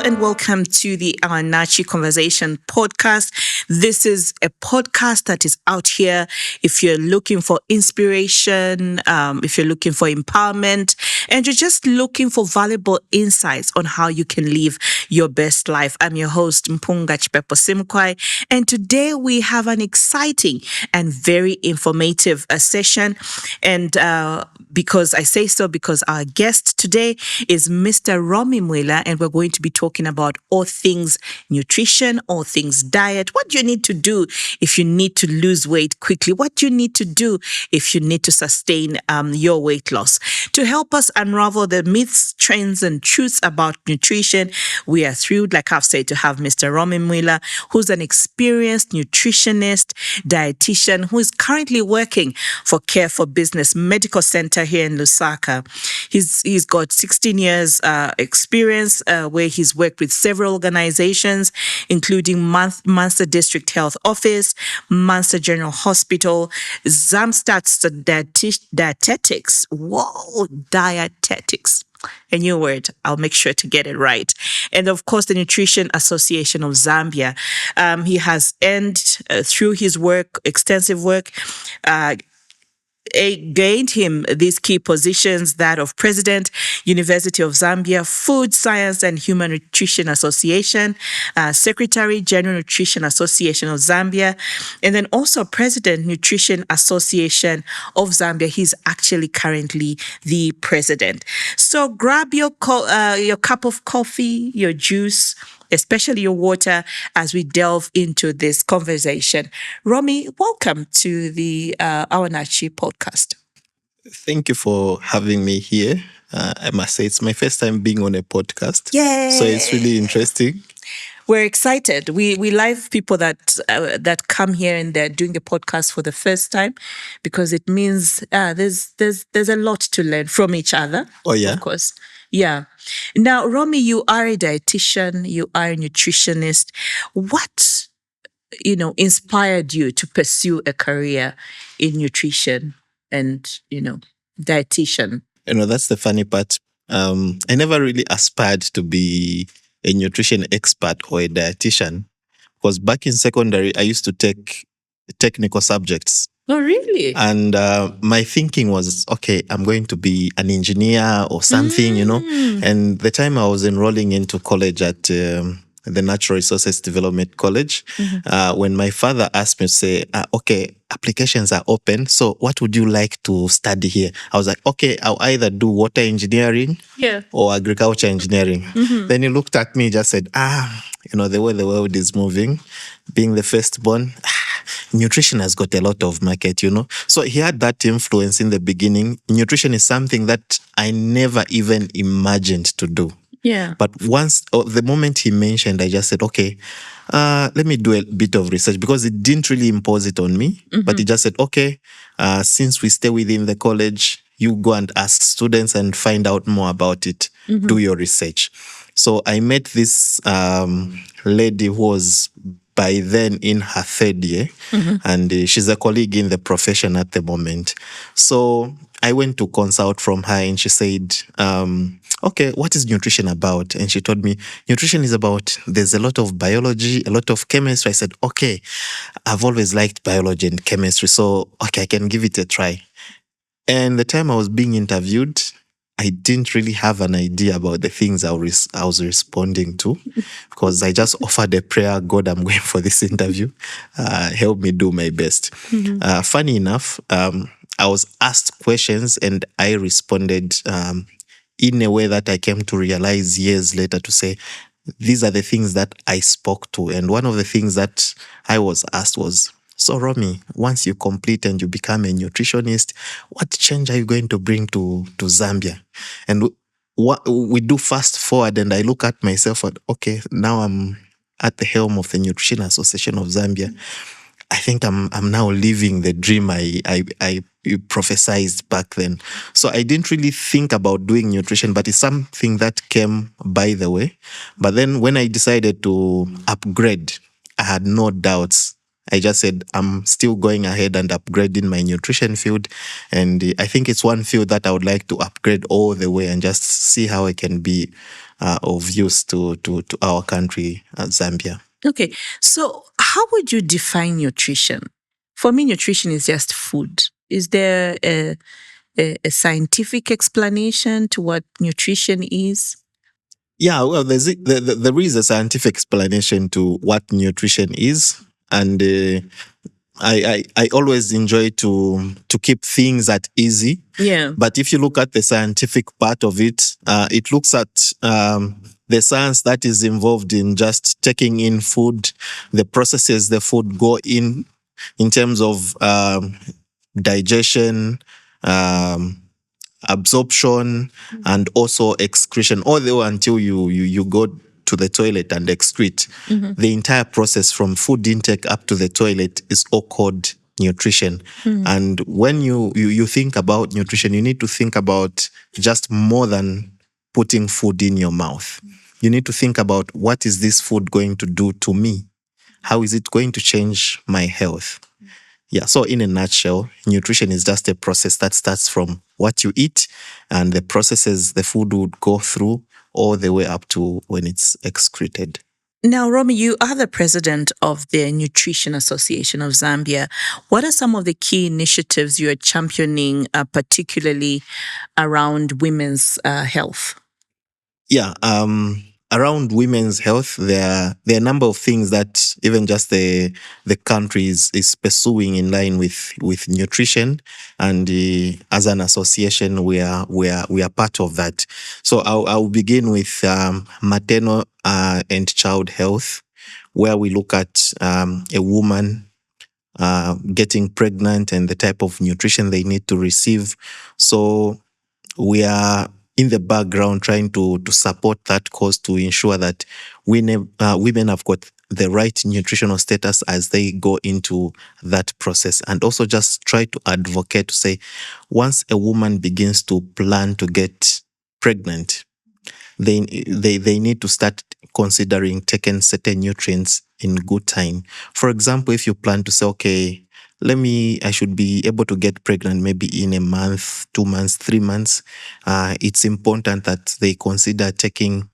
and welcome to the Awanachi Conversation podcast. This is a podcast that is out here if you're looking for inspiration, if you're looking for empowerment, and you're just looking for valuable insights on how you can live your best life. I'm your host, Mpunga Chipepo-Simukwai, and today we have an exciting and very informative session. And because I say so, because our guest today is Mr. Rommie Mwila, and we're going to be talking about all things nutrition, all things diet. What do you need to do if you need to lose weight quickly? What do you need to do if you need to sustain your weight loss? To help us unravel the myths, trends, and truths about nutrition, we are thrilled, like I've said, to have Mr. Rommie Mwila, who's an experienced nutritionist, dietitian, who is currently working for Care for Business Medical Center here in Lusaka. He's got 16 years experience where he's worked with several organizations, including Munster District Health Office, Munster General Hospital, Zamstat's Dietetics. Whoa, dietetics. A new word. I'll make sure to get it right. And of course, the Nutrition Association of Zambia. He has earned, through his work, extensive work, gained him these key positions, that of President, University of Zambia, Food Science and Human Nutrition Association, Secretary, General Nutrition Association of Zambia, and then also President, Nutrition Association of Zambia. He's actually currently the president. So grab your cup of coffee, your juice, especially your water, as we delve into this conversation. Rommie, welcome to the Awanachi podcast. Thank you for having me here. I must say it's my first time being on a podcast. Yay! So it's really interesting. We're excited. We like people that come here and they're doing the podcast for the first time, because it means there's a lot to learn from each other. Oh yeah, of course. Yeah. Now, Rommie, you are a dietitian. You are a nutritionist. What inspired you to pursue a career in nutrition and dietitian? That's the funny part. I never really aspired to be a nutrition expert or a dietitian, because back in secondary, I used to take technical subjects. Oh, really? And my thinking was, okay, I'm going to be an engineer or something, And the time I was enrolling into college at the Natural Resources Development College, when my father asked me to say, okay, applications are open, so what would you like to study here? I was like, okay, I'll either do water engineering or agriculture engineering. Mm-hmm. Then he looked at me and just said, the way the world is moving, being the firstborn, nutrition has got a lot of market, So he had that influence in the beginning. Nutrition is something that I never even imagined to do. Yeah. But the moment he mentioned, I just said, okay, let me do a bit of research, because it didn't really impose it on me. Mm-hmm. But he just said, okay, since we stay within the college, you go and ask students and find out more about it. Mm-hmm. Do your research. So I met this lady who was by then in her third year, and she's a colleague in the profession at the moment. So I went to consult from her, and she said, okay, what is nutrition about? And she told me, nutrition is about, there's a lot of biology, a lot of chemistry. I said, okay, I've always liked biology and chemistry, so okay, I can give it a try. And the time I was being interviewed, I didn't really have an idea about the things I was responding to, because I just offered a prayer, God, I'm going for this interview. Help me do my best. Mm-hmm. Funny enough, I was asked questions and I responded in a way that I came to realize years later to say, these are the things that I spoke to. And one of the things that I was asked was, so Rommie, once you complete and you become a nutritionist, what change are you going to bring to Zambia? And what we do fast forward, and I look at myself and, okay, now I'm at the helm of the Nutrition Association of Zambia. I think I'm now living the dream I prophesized back then. So I didn't really think about doing nutrition, but it's something that came by the way. But then when I decided to upgrade, I had no doubts. I just said, I'm still going ahead and upgrading my nutrition field. And I think it's one field that I would like to upgrade all the way and just see how I can be of use to our country, Zambia. Okay, so how would you define nutrition? For me, nutrition is just food. Is there a scientific explanation to what nutrition is? Yeah, well, there is a scientific explanation to what nutrition is, and I always enjoy to keep things at easy. Yeah. But if you look at the scientific part of it, it looks at the science that is involved in just taking in food, the processes the food go in terms of digestion, absorption, and also excretion, all the way until you go to the toilet and excrete. The entire process from food intake up to the toilet is all called nutrition. And when you think about nutrition, you need to think about just more than putting food in your mouth. You need to think about, what is this food going to do to me? How is it going to change my health? Yeah, so in a nutshell, nutrition is just a process that starts from what you eat and the processes the food would go through all the way up to when it's excreted. Now, Rommie, you are the president of the Nutrition Association of Zambia. What are some of the key initiatives you are championing, particularly around women's health? Yeah, around women's health, there are a number of things that even just the country is pursuing in line with nutrition, and as an association, we are part of that. So I'll begin with maternal and child health, where we look at a woman getting pregnant and the type of nutrition they need to receive. So we are in the background trying to support that cause, to ensure that women have got the right nutritional status as they go into that process, and also just try to advocate to say, once a woman begins to plan to get pregnant, they need to start considering taking certain nutrients in good time. For example, if you plan to say, okay, I should be able to get pregnant maybe in a month, 2 months, 3 months, it's important that they consider taking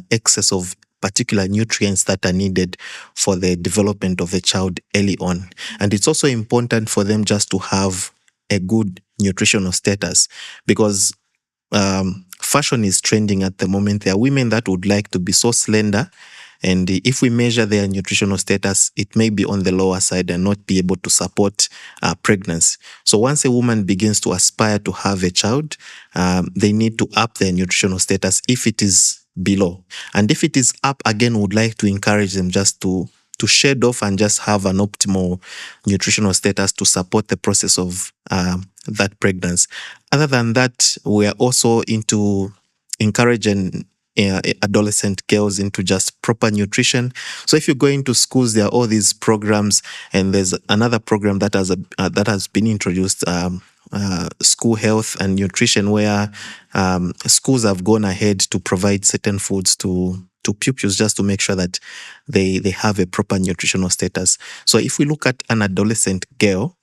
excess of particular nutrients that are needed for the development of the child early on. And it's also important for them just to have a good nutritional status, because fashion is trending at the moment. There are women that would like to be so slender, and if we measure their nutritional status, it may be on the lower side and not be able to support pregnancy. So once a woman begins to aspire to have a child, they need to up their nutritional status if it is below. And if it is up, again, would like to encourage them just to shed off and just have an optimal nutritional status to support the process of that pregnancy. Other than that, we are also into encouraging adolescent girls into just proper nutrition. So if you go into schools, there are all these programs, and there's another program that has been introduced, school health and nutrition, where schools have gone ahead to provide certain foods to pupils, just to make sure that they have a proper nutritional status. So if we look at an adolescent girl,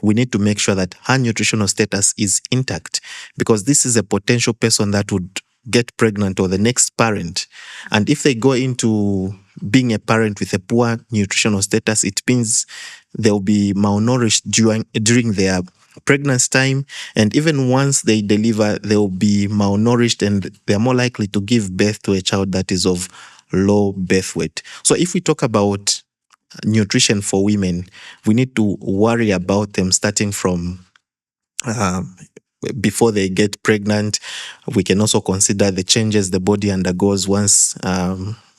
we need to make sure that her nutritional status is intact, because this is a potential person that would get pregnant, or the next parent. And if they go into being a parent with a poor nutritional status, it means they'll be malnourished during their pregnancy time, and even once they deliver, they'll be malnourished, and they're more likely to give birth to a child that is of low birth weight. So if we talk about nutrition for women, we need to worry about them starting from before they get pregnant. We can also consider the changes the body undergoes once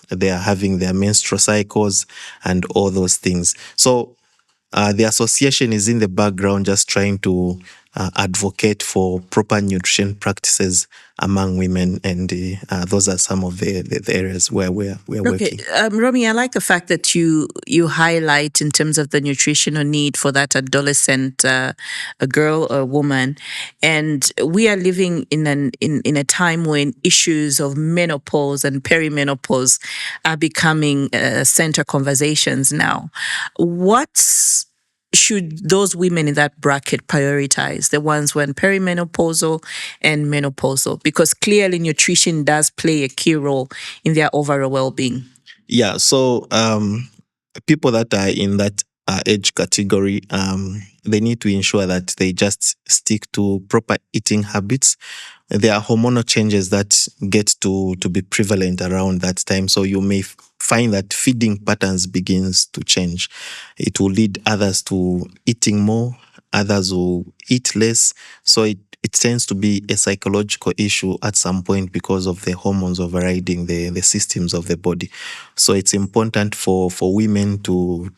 they are having their menstrual cycles and all those things. So the association is in the background just trying to advocate for proper nutrition practices among women, and those are some of the areas where we're working. Rommie, I like the fact that you highlight in terms of the nutritional need for that adolescent, a girl or a woman, and we are living in a time when issues of menopause and perimenopause are becoming center conversations now. What's should those women in that bracket prioritize? The ones when perimenopausal and menopausal? Because clearly nutrition does play a key role in their overall well-being. Yeah, so people that are in that age category, they need to ensure that they just stick to proper eating habits. There are hormonal changes that get to be prevalent around that time. So you may find that feeding patterns begins to change. It will lead others to eating more, others will eat less. So it tends to be a psychological issue at some point because of the hormones overriding the systems of the body. So it's important for women to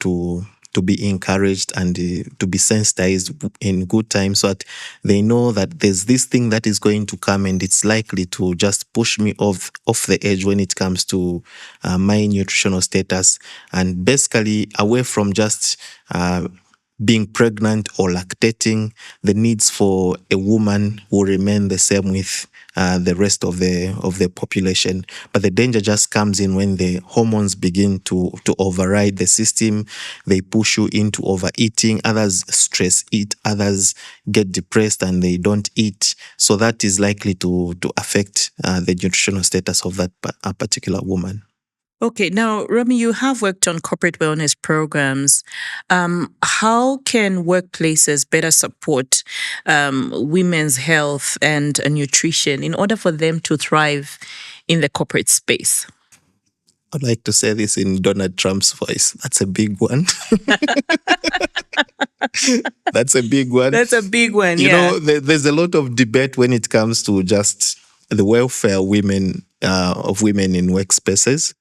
be encouraged and to be sensitized in good time so that they know that there's this thing that is going to come and it's likely to just push me off the edge when it comes to my nutritional status, and basically away from just being pregnant or lactating. The needs for a woman will remain the same with the rest of the population. But the danger just comes in when the hormones begin to override the system. They push you into overeating. Others stress eat. Others get depressed and they don't eat. So that is likely to affect the nutritional status of that particular woman. Okay, now, Rommie, you have worked on corporate wellness programs. How can workplaces better support women's health and nutrition in order for them to thrive in the corporate space? I'd like to say this in Donald Trump's voice. That's a big one. That's a big one. That's a big one, You yeah. know, there's a lot of debate when it comes to just the welfare of women in workspaces.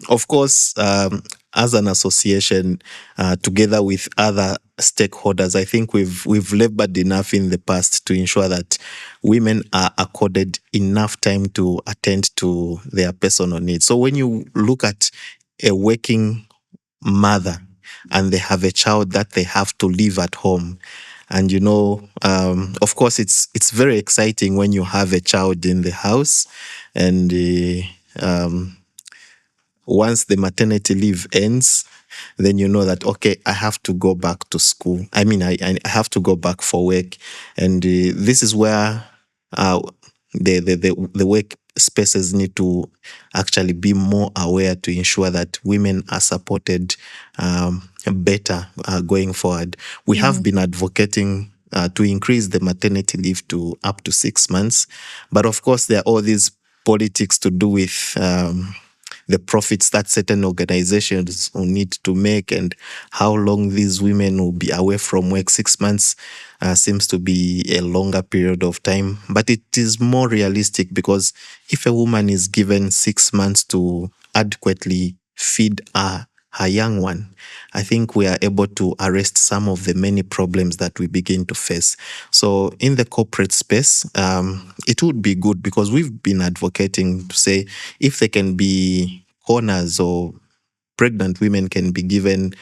Of course, as an association, together with other stakeholders, I think we've labored enough in the past to ensure that women are accorded enough time to attend to their personal needs. So when you look at a working mother and they have a child that they have to leave at home, and of course it's very exciting when you have a child in the house, and once the maternity leave ends, then you know that, okay, I have to go back to school. I mean, I have to go back for work. And this is where the work spaces need to actually be more aware to ensure that women are supported better going forward. We have been advocating to increase the maternity leave to up to 6 months. But of course, there are all these politics to do with the profits that certain organizations will need to make and how long these women will be away from work. 6 months seems to be a longer period of time, but it is more realistic because if a woman is given 6 months to adequately feed her young one, I think we are able to arrest some of the many problems that we begin to face. So in the corporate space, it would be good because we've been advocating to say if they can be corners or pregnant women can be given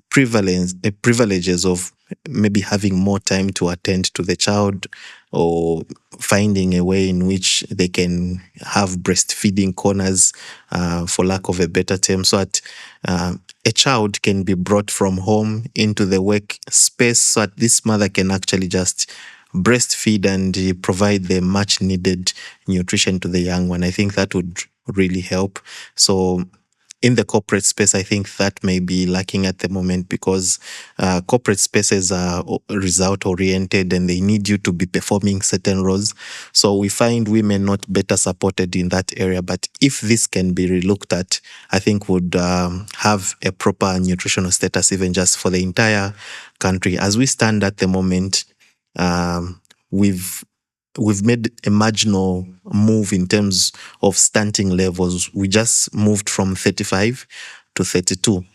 privileges of maybe having more time to attend to the child or finding a way in which they can have breastfeeding corners, for lack of a better term, so that a child can be brought from home into the work space so that this mother can actually just breastfeed and provide the much needed nutrition to the young one. I think that would really help. So in the corporate space, I think that may be lacking at the moment because corporate spaces are result-oriented and they need you to be performing certain roles. So we find women not better supported in that area. But if this can be relooked at, I think would have a proper nutritional status even just for the entire country. As we stand at the moment, we've made a marginal move in terms of stunting levels. We just moved from 35 to 32.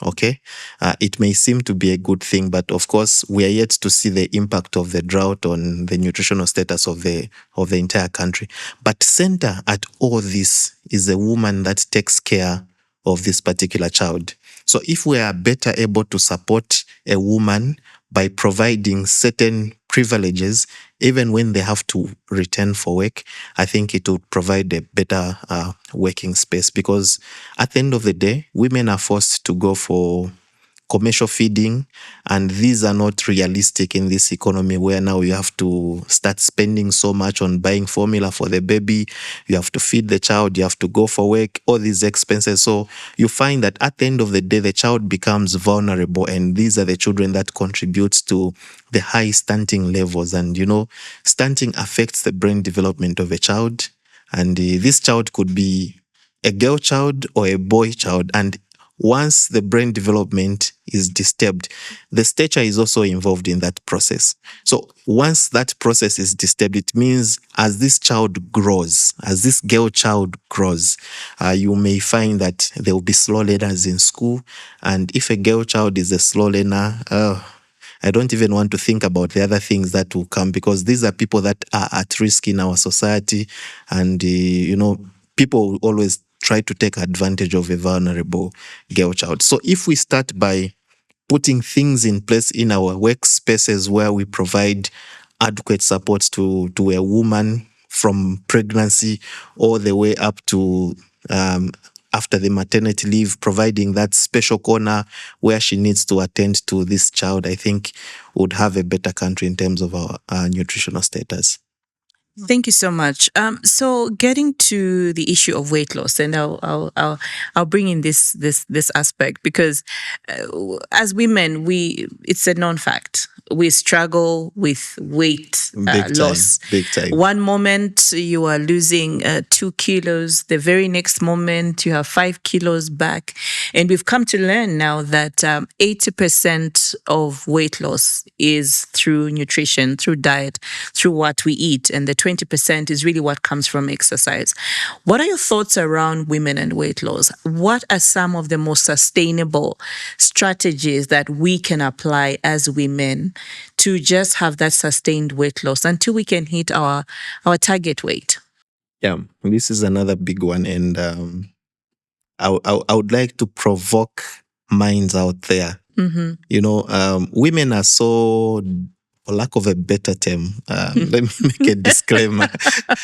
Okay, it may seem to be a good thing, but of course we are yet to see the impact of the drought on the nutritional status of the entire country. But center at all this is a woman that takes care of this particular child. So if we are better able to support a woman by providing certain privileges, even when they have to return for work, I think it would provide a better working space because at the end of the day, women are forced to go for commercial feeding, and these are not realistic in this economy where now you have to start spending so much on buying formula for the baby, you have to feed the child, you have to go for work, all these expenses. So you find that at the end of the day, the child becomes vulnerable, and these are the children that contributes to the high stunting levels. And stunting affects the brain development of a child, and this child could be a girl child or a boy child. And once the brain development is disturbed, the stature is also involved in that process. So once that process is disturbed, it means as this child grows, as this girl child grows, you may find that there will be slow learners in school. And if a girl child is a slow learner, I don't even want to think about the other things that will come, because these are people that are at risk in our society. And, people will always try to take advantage of a vulnerable girl child. So if we start by putting things in place in our workspaces where we provide adequate support to a woman from pregnancy all the way up to after the maternity leave, providing that special corner where she needs to attend to this child, I think would have a better country in terms of our nutritional status. Thank you so much. So getting to the issue of weight loss, and I'll bring in this aspect, because as women, it's a non-fact. We struggle with weight loss. Big time. One moment you are losing 2 kilos, the very next moment you have 5 kilos back. And we've come to learn now that 80% of weight loss is through nutrition, through diet, through what we eat. And the 20% is really what comes from exercise. What are your thoughts around women and weight loss? What are some of the most sustainable strategies that we can apply as women to just have that sustained weight loss until we can hit our target weight? Yeah, this is another big one. And I would like to provoke minds out there. Mm-hmm. Women are so, for lack of a better term, let me make a disclaimer.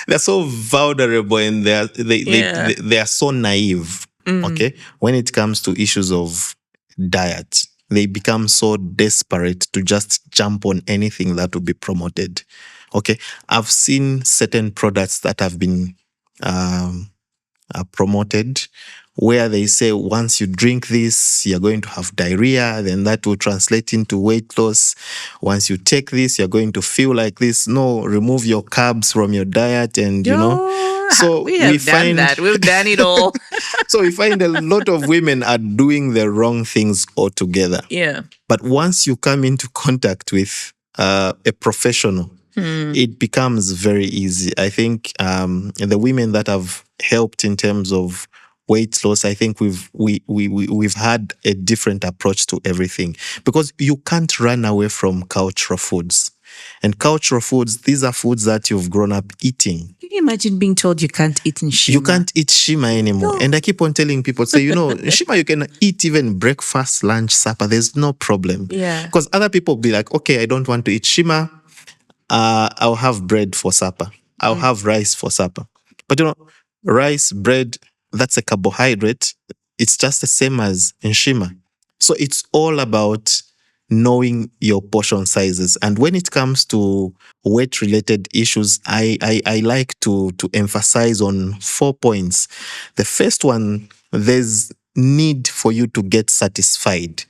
They're so vulnerable, and they are so naive. Okay, when it comes to issues of diet, they become so desperate to just jump on anything that will be promoted. Okay, I've seen certain products that have been promoted, where they say once you drink this, you're going to have diarrhea, then that will translate into weight loss. Once you take this, you're going to feel like this. No, remove your carbs from your diet, and So we have done that. We've done it all. So we find a lot of women are doing the wrong things altogether. Yeah. But once you come into contact with a professional, it becomes very easy. I think the women that have helped in terms of weight loss, I think we've had a different approach to everything, because you can't run away from cultural foods. And cultural foods, these are foods that you've grown up eating. Can you imagine being told you can't eat shima? You can't eat shima anymore. No. And I keep on telling people, say, shima, you can eat even breakfast, lunch, supper. There's no problem. Yeah. Because other people be like, okay, I don't want to eat shima. I'll have bread for supper. I'll have rice for supper. But rice, bread, that's a carbohydrate. It's just the same as in shima. So it's all about knowing your portion sizes. And when it comes to weight-related issues, I like to emphasize on 4 points. The first one, there's need for you to get satisfied.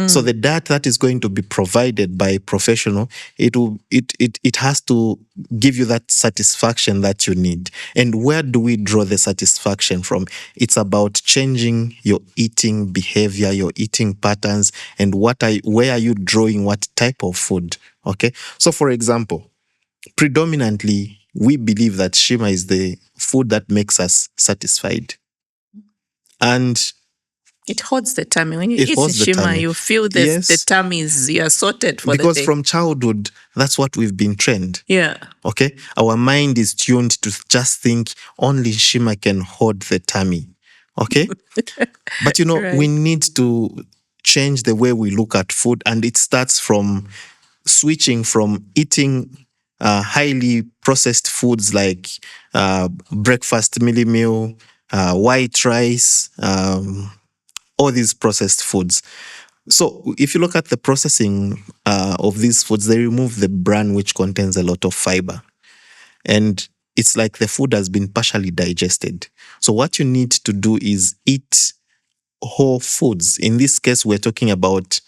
So the diet that is going to be provided by a professional, it has to give you that satisfaction that you need. And where do we draw the satisfaction from? It's about changing your eating behavior, your eating patterns, and where are you drawing what type of food? Okay. So for example, predominantly we believe that shima is the food that makes us satisfied. And it holds the tummy. When you eat shima, you feel the tummy you are sorted for the day. Because from childhood, that's what we've been trained. Yeah. Okay? Our mind is tuned to just think only shima can hold the tummy. Okay? But right. We need to change the way we look at food, and it starts from switching from eating highly processed foods like breakfast mealie meal, white rice, all these processed foods. So if you look at the processing of these foods, they remove the bran, which contains a lot of fiber. And it's like the food has been partially digested. So what you need to do is eat whole foods. In this case, we're talking about,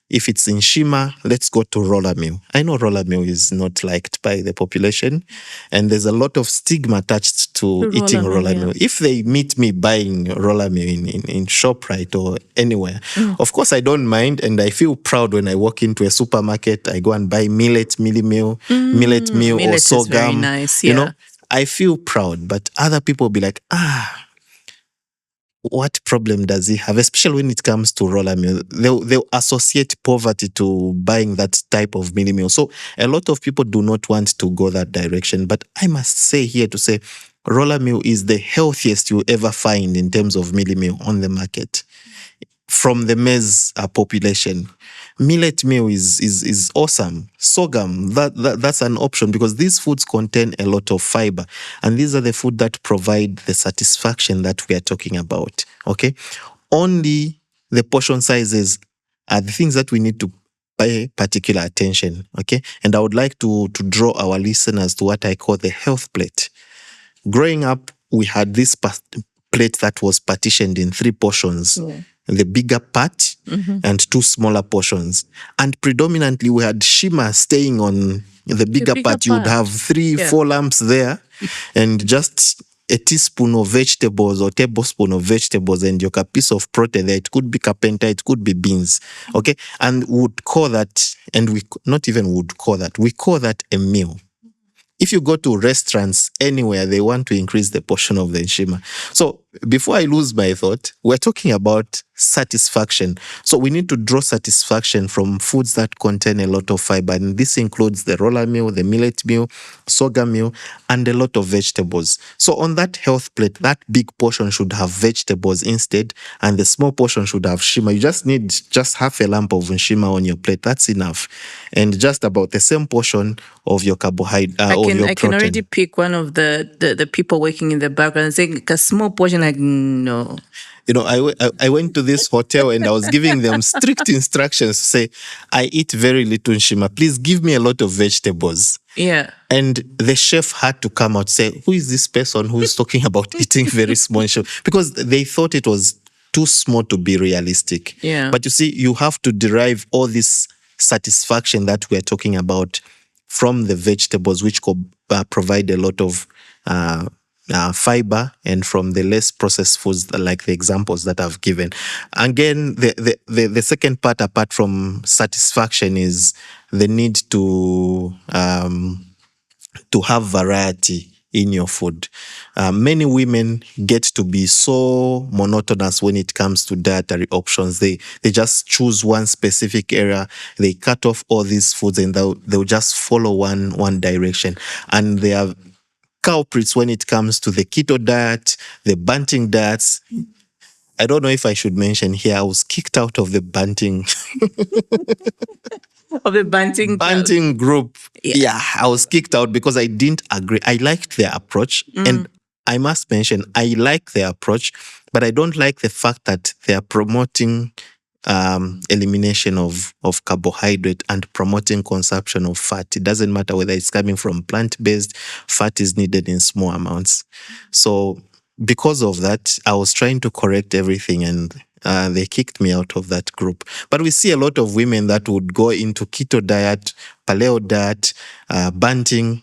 if it's in Shima, let's go to roller meal. I know roller meal is not liked by the population, and there's a lot of stigma attached to eating roller meal. If they meet me buying roller meal in ShopRite or anywhere, of course I don't mind, and I feel proud when I walk into a supermarket. I go and buy millet meal or sorghum. Is very nice, You know, I feel proud, but other people will be like, what problem does he have? Especially when it comes to roller meal, they'll associate poverty to buying that type of mini meal. So a lot of people do not want to go that direction. But I must say here to say, roller meal is the healthiest you ever find in terms of mini meal on the market from the maize population. Millet meal is awesome. Sorghum, that's an option because these foods contain a lot of fiber, and these are the food that provide the satisfaction that we are talking about. Okay, only the portion sizes are the things that we need to pay particular attention. Okay, and I would like to draw our listeners to what I call the health plate. Growing up, we had this plate that was partitioned in 3 portions. The bigger part and 2 smaller portions. And predominantly we had Shima staying on the bigger part. You would have 3-4 lamps there and just a teaspoon of vegetables or tablespoon of vegetables and your piece of protein there. It could be carpenter, it could be beans. Okay. And we would call that, and we not even would call that, we call that a meal. If you go to restaurants anywhere, they want to increase the portion of the Shima. So before I lose my thought, we're talking about satisfaction. So we need to draw satisfaction from foods that contain a lot of fiber. And this includes the roller meal, the millet meal, sorghum meal, and a lot of vegetables. So on that health plate, that big portion should have vegetables instead, and the small portion should have Shima. You just need just half a lamp of Shima on your plate. That's enough. And just about the same portion of your carbohydrate I can already pick one of the people working in the background saying a small portion. Like, no. You know, I went to this hotel and I was giving them strict instructions to say, I eat very little Shima. Please give me a lot of vegetables. Yeah. And the chef had to come out and say, who is this person who is talking about eating very small Shima? Because they thought it was too small to be realistic. Yeah. But you see, you have to derive all this satisfaction that we're talking about from the vegetables, which provide a lot of fiber, and from the less processed foods, like the examples that I've given. Again, the second part, apart from satisfaction, is the need to have variety in your food. Many women get to be so monotonous when it comes to dietary options. They just choose one specific area. They cut off all these foods and they'll just follow one direction. And they are culprits when it comes to the keto diet, the bunting diets. I don't know if I should mention here, I was kicked out of the bunting bunting group. Yeah, I was kicked out because I didn't agree. I liked their approach, and I must mention, I like their approach, but I don't like the fact that they are promoting elimination of carbohydrate and promoting consumption of fat. It doesn't matter whether it's coming from plant-based, fat is needed in small amounts. So because of that, I was trying to correct everything, and they kicked me out of that group. But we see a lot of women that would go into keto diet, paleo diet, bunting.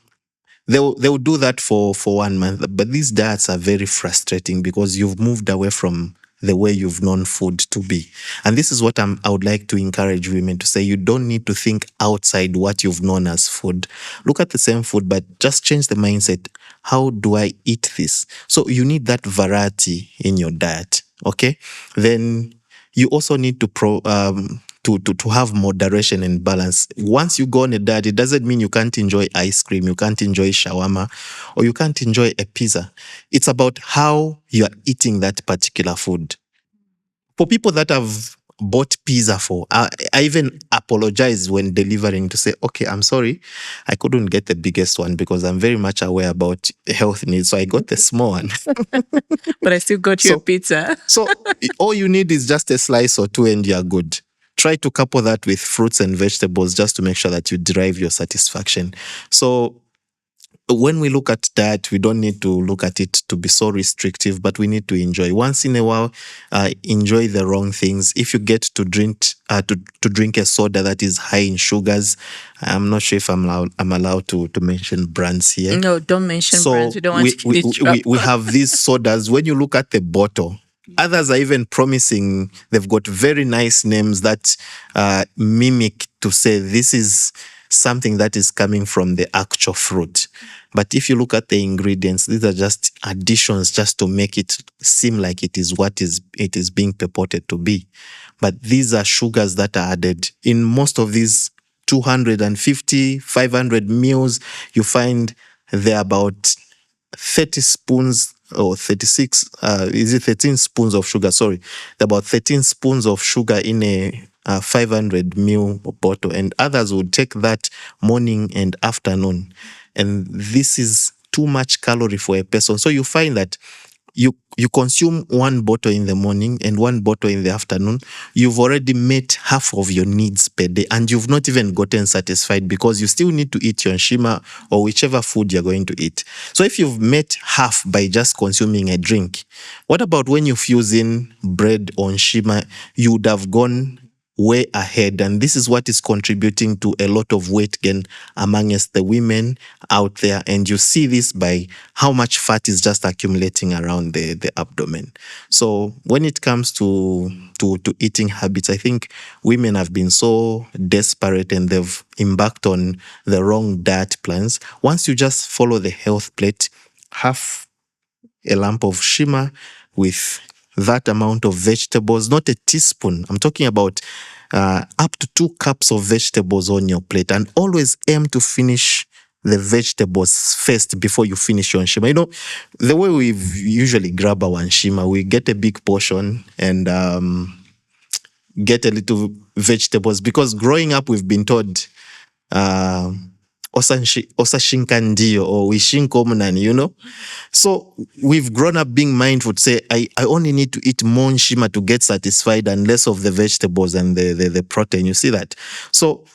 They'll do that for 1 month. But these diets are very frustrating because you've moved away from the way you've known food to be. And this is what I would like to encourage women to say. You don't need to think outside what you've known as food. Look at the same food, but just change the mindset. How do I eat this? So you need that variety in your diet. Okay? Then you also need to have moderation and balance. Once you go on a diet, it doesn't mean you can't enjoy ice cream, you can't enjoy shawarma, or you can't enjoy a pizza. It's about how you are eating that particular food. For people that have bought pizza for, I even apologize when delivering to say, okay, I'm sorry, I couldn't get the biggest one because I'm very much aware about health needs, so I got the small one. But I still got your pizza. So all you need is just a slice or two and you're good. try to couple that with fruits and vegetables just to make sure that you derive your satisfaction. So when we look at diet, we don't need to look at it to be so restrictive, but we need to enjoy. Once in a while, enjoy the wrong things. If you get to drink a soda that is high in sugars, I'm not sure if I'm allowed to mention brands here. No, don't mention So brands. We don't want to get in trouble. we have these sodas. When you look at the bottle, others are even promising, they've got very nice names that mimic to say this is something that is coming from the actual fruit. But if you look at the ingredients, these are just additions just to make it seem like it is what it is being purported to be. But these are sugars that are added. In most of these 250, 500 meals, you find there are about 30 spoons or 36, is it 13 spoons of sugar? Sorry, there are about 13 spoons of sugar in a 500 ml bottle, and others would take that morning and afternoon. And this is too much calorie for a person. So you find that you consume one bottle in the morning and one bottle in the afternoon, you've already met half of your needs per day, and you've not even gotten satisfied because you still need to eat your nshima or whichever food you're going to eat. So if you've met half by just consuming a drink, what about when you fuse in bread or nshima? You would have gone way ahead, and this is what is contributing to a lot of weight gain amongst the women out there. And you see this by how much fat is just accumulating around the abdomen. So when it comes to eating habits, I think women have been so desperate and they've embarked on the wrong diet plans. Once you just follow the health plate, half a lump of shima with that amount of vegetables, not a teaspoon. I'm talking about up to 2 cups of vegetables on your plate, and always aim to finish the vegetables first before you finish your nshima. You know, the way we usually grab our nshima, we get a big portion and get a little vegetables, because growing up we've been told osashinka ndio or wishinko mnani, you know. So we've grown up being mindful to say, I only need to eat more nshima to get satisfied and less of the vegetables and the protein. You see that? So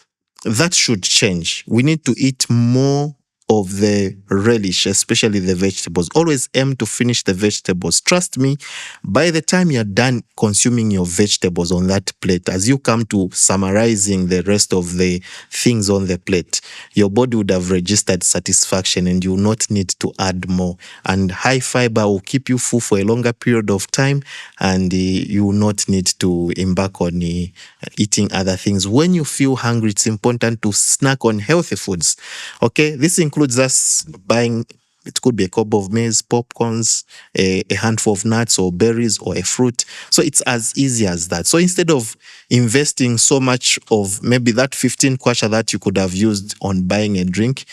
that should change. We need to eat more of the relish, especially the vegetables. Always aim to finish the vegetables. Trust me, by the time you're done consuming your vegetables on that plate, as you come to summarizing the rest of the things on the plate, your body would have registered satisfaction and you will not need to add more. And high fiber will keep you full for a longer period of time, and you will not need to embark on eating other things. When you feel hungry, it's important to snack on healthy foods. Okay, this includes us buying, it could be a cup of maize, popcorns, a handful of nuts or berries or a fruit. So it's as easy as that. So instead of investing so much of maybe that 15 kwacha that you could have used on buying a drink,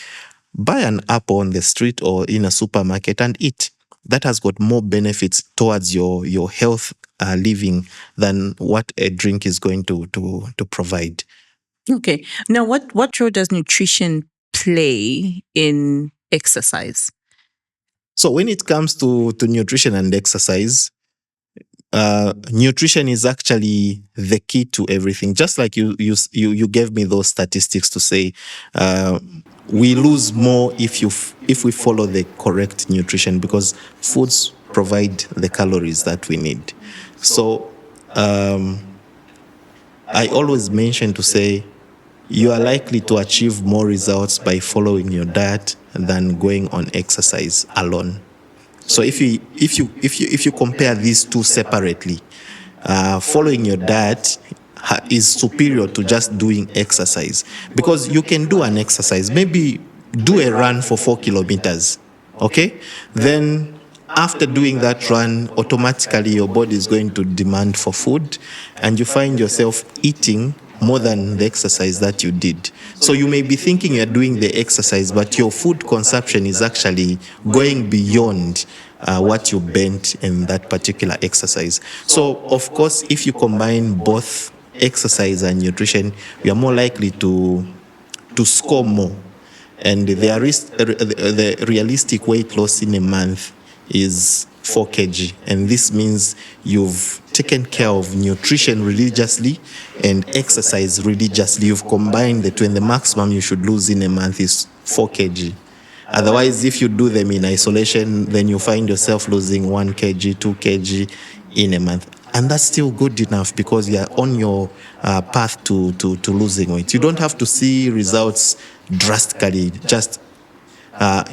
buy an apple on the street or in a supermarket and eat. That has got more benefits towards your health living than what a drink is going to provide. Okay. Now, what role does nutrition play in exercise? So when it comes to nutrition and exercise, nutrition is actually the key to everything. Just like you gave me those statistics to say, we lose more if we follow the correct nutrition, because foods provide the calories that we need. So I always mention to say, you are likely to achieve more results by following your diet than going on exercise alone. So if you compare these two separately, following your diet is superior to just doing exercise, because you can do an exercise, maybe do a run for 4 kilometers, okay? Then after doing that run, automatically your body is going to demand for food, and you find yourself eating more than the exercise that you did. So you may be thinking you're doing the exercise, but your food consumption is actually going beyond what you burnt in that particular exercise. So of course, if you combine both exercise and nutrition, you are more likely to score more. And the realistic weight loss in a month is 4 kg. And this means you've taken care of nutrition religiously and exercise religiously. You've combined the two, and the maximum you should lose in a month is 4 kg. Otherwise, if you do them in isolation, then you find yourself losing 1 kg, 2 kg in a month. And that's still good enough because you're on your path to losing weight. You don't have to see results drastically just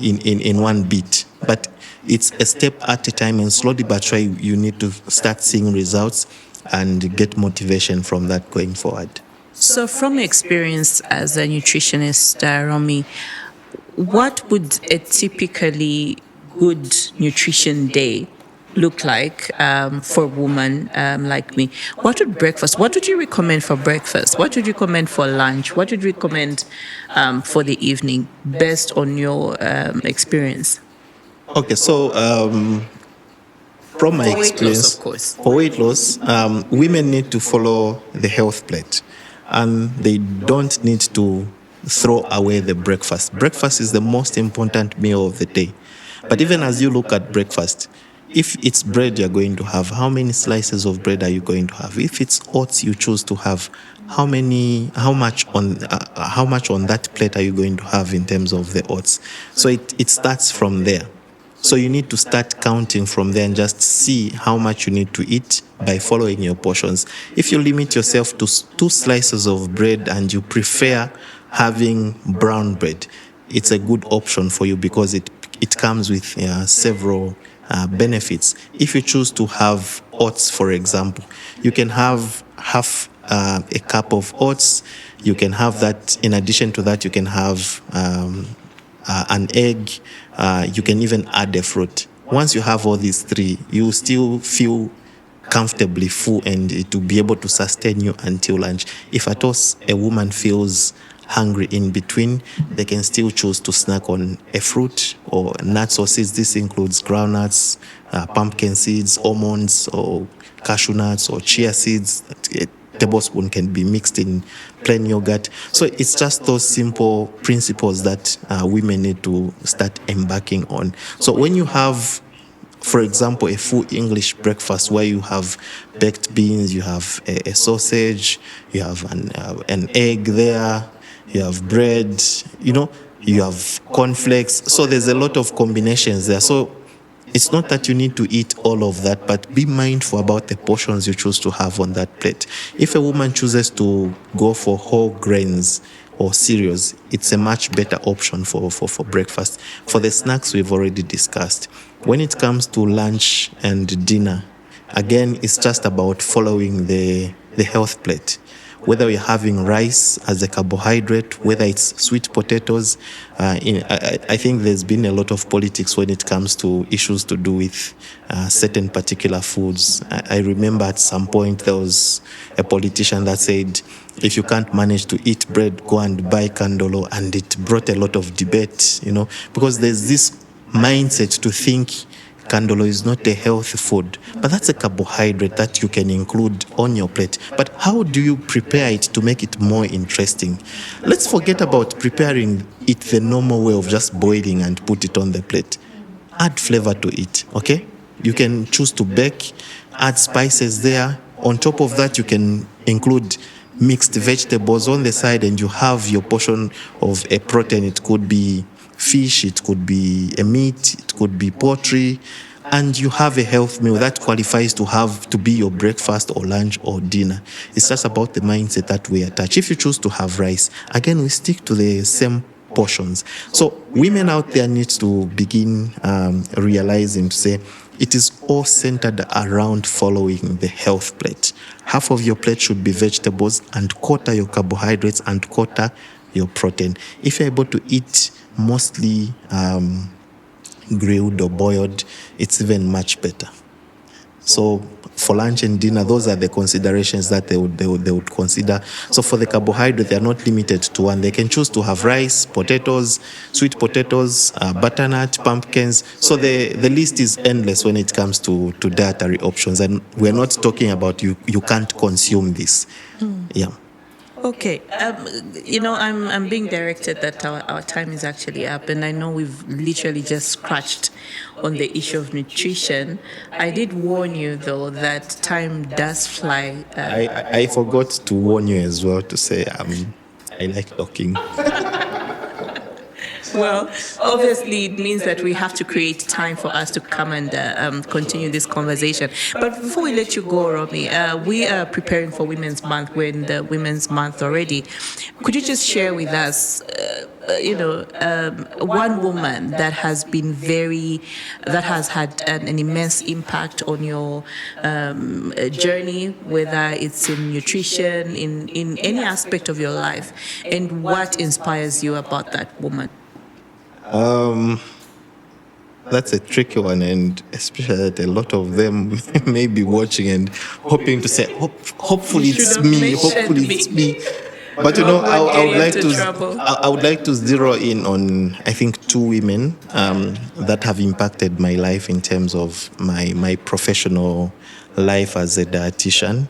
in one beat, but it's a step at a time, and slowly but surely you need to start seeing results and get motivation from that going forward. So, from experience as a nutritionist, Rommie, what would a typically good nutrition day look like for a woman like me? What would you recommend for breakfast? What would you recommend for lunch? What would you recommend for the evening, based on your experience? Okay, so from my For weight loss, experience, of course. for weight loss, women need to follow the health plate, and they don't need to throw away the breakfast. Breakfast is the most important meal of the day. But even as you look at breakfast, if it's bread you're going to have, how many slices of bread are you going to have? If it's oats you choose to have, how much on that plate are you going to have in terms of the oats? So it starts from there. So you need to start counting from there and just see how much you need to eat by following your portions. If you limit yourself to 2 slices of bread and you prefer having brown bread, it's a good option for you because it comes with several benefits. If you choose to have oats, for example, you can have half a cup of oats. You can have that. In addition to that, you can have an egg. You can even add a fruit. Once you have all these 3, you still feel comfortably full, and to be able to sustain you until lunch. If at all a woman feels hungry in between, they can still choose to snack on a fruit or nuts or seeds. This includes groundnuts, pumpkin seeds, almonds, or cashew nuts, or chia seeds. A tablespoon can be mixed in plain yogurt. So it's just those simple principles that women need to start embarking on. So when you have, for example, a full English breakfast where you have baked beans, you have a sausage, you have an egg there, you have bread, you have cornflakes. So there's a lot of combinations there. So it's not that you need to eat all of that, but be mindful about the portions you choose to have on that plate. If a woman chooses to go for whole grains or cereals, it's a much better option for breakfast. For the snacks, we've already discussed. When it comes to lunch and dinner, again, it's just about following the health plate. Whether you're having rice as a carbohydrate, whether it's sweet potatoes. I think there's been a lot of politics when it comes to issues to do with certain particular foods. I remember at some point there was a politician that said, if you can't manage to eat bread, go and buy kandolo, and it brought a lot of debate, because there's this mindset to think kandolo is not a healthy food, but that's a carbohydrate that you can include on your plate. But how do you prepare it to make it more interesting? Let's forget about preparing it the normal way of just boiling and put it on the plate. Add flavor to it, okay? You can choose to bake, add spices there. On top of that, you can include mixed vegetables on the side, and you have your portion of a protein. It could be fish, it could be a meat, it could be poultry, and you have a health meal that qualifies to be your breakfast or lunch or dinner. It's just about the mindset that we attach. If you choose to have rice, again, we stick to the same portions. So women out there need to begin realizing to say it is all centered around following the health plate. Half of your plate should be vegetables, and quarter your carbohydrates, and quarter your protein. If you're able to eat mostly grilled or boiled, it's even much better. So for lunch and dinner, those are the considerations that they would consider. So for the carbohydrate, they're not limited to one. They can choose to have rice, potatoes, sweet potatoes, butternut, pumpkins. So the list is endless when it comes to dietary options. And we're not talking about you can't consume this. Yeah. Okay. I'm being directed that our time is actually up, and I know we've literally just scratched on the issue of nutrition. I did warn you though that time does fly. I forgot to warn you as well to say I like talking. Well, obviously, it means that we have to create time for us to come and continue this conversation. But before we let you go, Rommie, we are preparing for Women's Month. We're in the Women's Month already. Could you just share with us, one woman that has been that has had an immense impact on your journey, whether it's in nutrition, in any aspect of your life, and what inspires you about that woman? Um, that's a tricky one, and especially that a lot of them may be watching and hoping to say, hopefully it's me, hopefully it's me. But I would like to I would like to zero in on I think two women that have impacted my life in terms of my professional life as a dietitian.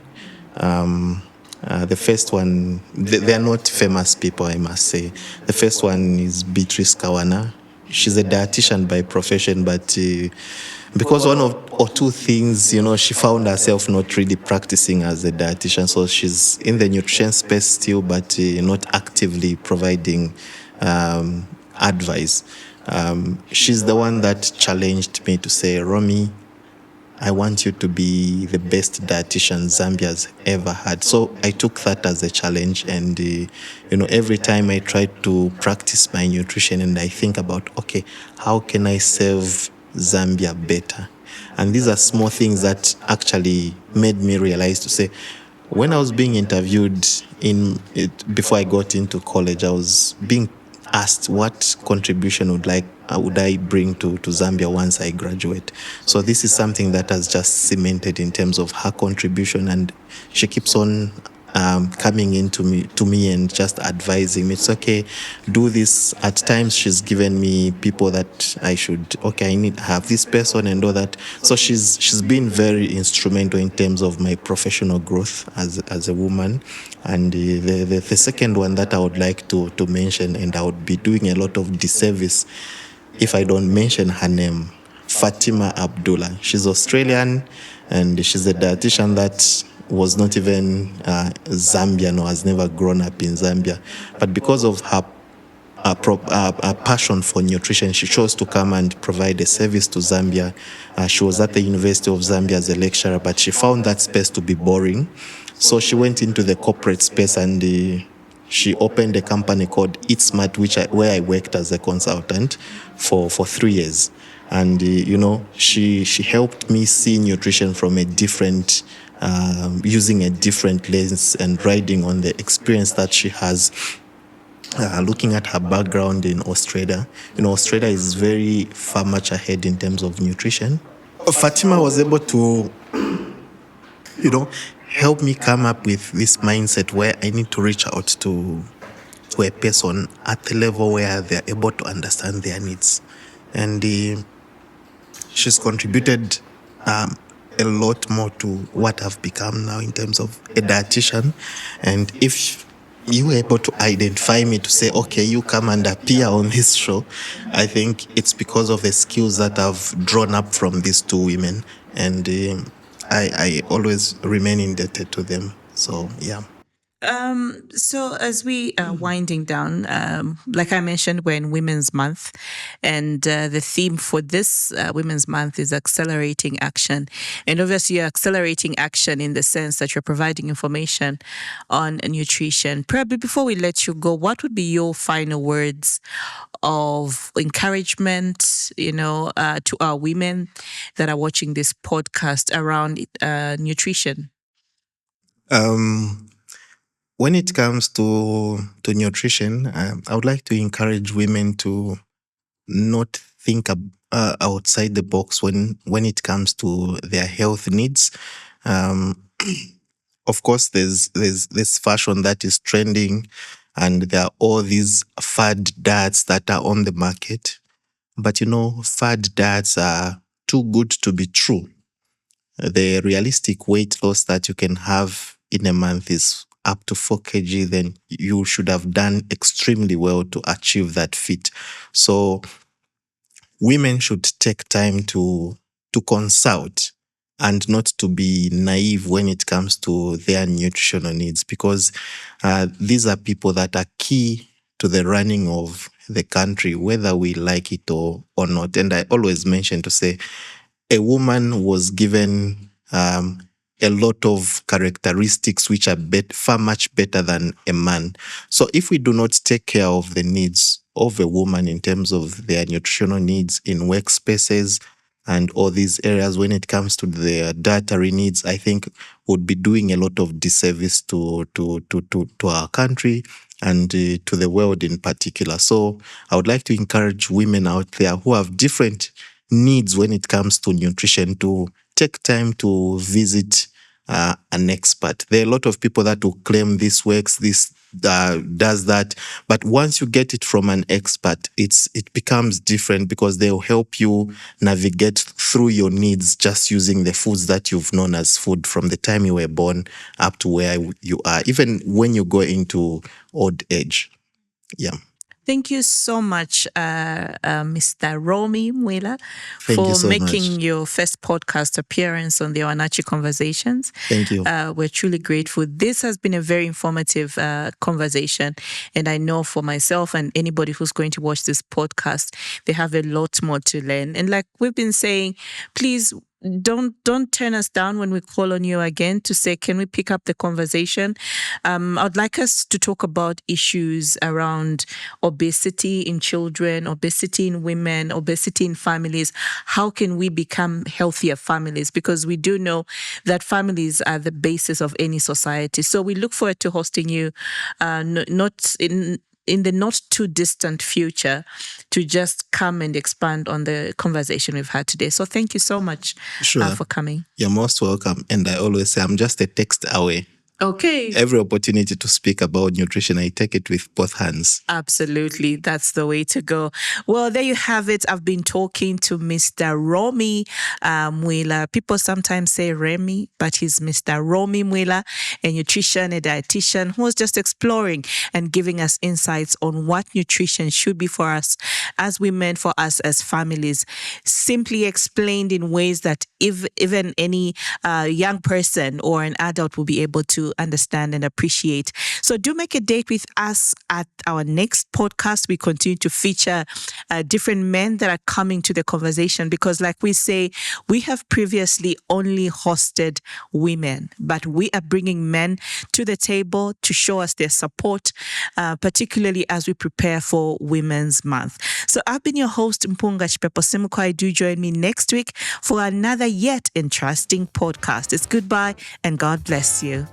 The first one, they are not famous people, I must say. The first one is Beatrice Kawana. She's a dietitian by profession, but because one of or two things, she found herself not really practicing as a dietitian. So she's in the nutrition space still, but not actively providing advice. She's the one that challenged me to say, Rommie, I want you to be the best dietitian Zambia's ever had. So I took that as a challenge, and every time I try to practice my nutrition, and I think about, okay, how can I serve Zambia better? And these are small things that actually made me realize to say, when I was being interviewed before I got into college, I was being asked what contribution would I bring to Zambia once I graduate. So this is something that has just cemented in terms of her contribution, and she keeps on coming into me and just advising me. It's okay, do this. At times she's given me people that I need to have this person and all that. So she's been very instrumental in terms of my professional growth as a woman. And the second one that I would like to mention, and I would be doing a lot of disservice if I don't mention her name, Fatima Abdullah. She's Australian, and she's a dietitian that was not even Zambian or has never grown up in Zambia. But because of her passion for nutrition, she chose to come and provide a service to Zambia. She was at the University of Zambia as a lecturer, but she found that space to be boring. So she went into the corporate space, and she opened a company called Eat Smart, where I worked as a consultant for 3 years. And she helped me see nutrition from a different, using a different lens, and riding on the experience that she has. Looking at her background in Australia, Australia is very far much ahead in terms of nutrition. Fatima was able to, help me come up with this mindset where I need to reach out to a person at the level where they're able to understand their needs. And she's contributed a lot more to what I've become now in terms of a dietitian. And if you were able to identify me to say, okay, you come and appear on this show, I think it's because of the skills that I've drawn up from these two women. And I always remain indebted to them. So, yeah. So as we are winding down, like I mentioned, we're in Women's Month, and the theme for this Women's Month is accelerating action. And obviously, you're accelerating action in the sense that you're providing information on nutrition. Probably before we let you go, what would be your final words of encouragement, to our women that are watching this podcast around nutrition? Um, when it comes to nutrition, I would like to encourage women to not think outside the box when it comes to their health needs. Um, of course, there's this fashion that is trending, and there are all these fad diets that are on the market. But fad diets are too good to be true. The realistic weight loss that you can have in a month is up to 4 kg, then you should have done extremely well to achieve that feat. So women should take time to consult and not to be naive when it comes to their nutritional needs, because these are people that are key to the running of the country, whether we like it or not. And I always mention to say a woman was given a lot of characteristics which are far much better than a man. So if we do not take care of the needs of a woman in terms of their nutritional needs in workspaces and all these areas when it comes to their dietary needs, I think would be doing a lot of disservice to our country and to the world in particular. So I would like to encourage women out there who have different needs when it comes to nutrition to take time to visit an expert. There are a lot of people that will claim this works, this does that, but once you get it from an expert, it becomes different because they'll help you navigate through your needs just using the foods that you've known as food from the time you were born up to where you are, even when you go into old age. Yeah. Thank you so much, Mr. Rommie Mwila, Thank you for so making much. your first podcast appearance on the Awanachi Conversations. Thank you. We're truly grateful. This has been a very informative conversation. And I know for myself and anybody who's going to watch this podcast, they have a lot more to learn. And like we've been saying, please don't turn us down when we call on you again to say, can we pick up the conversation? I'd like us to talk about issues around obesity in children, obesity in women, obesity in families. How can we become healthier families? Because we do know that families are the basis of any society. So we look forward to hosting you, not in the not too distant future, to just come and expand on the conversation we've had today. So thank you so much for coming. You're most welcome. And I always say I'm just a text away. Okay. Every opportunity to speak about nutrition, I take it with both hands. Absolutely. That's the way to go. Well, there you have it. I've been talking to Mr. Rommie Mwila. People sometimes say Remy, but he's Mr. Rommie Mwila, a nutrition, a dietitian who was just exploring and giving us insights on what nutrition should be for us as women, for us as families. Simply explained in ways that even any young person or an adult will be able to understand and appreciate. So do make a date with us at our next podcast. We continue to feature different men that are coming to the conversation because, like we say, we have previously only hosted women, but we are bringing men to the table to show us their support, particularly as we prepare for Women's Month. So I've been your host, Mpunga Chipepo-Simukwai. Do join me next week for another yet interesting podcast. It's goodbye and God bless you.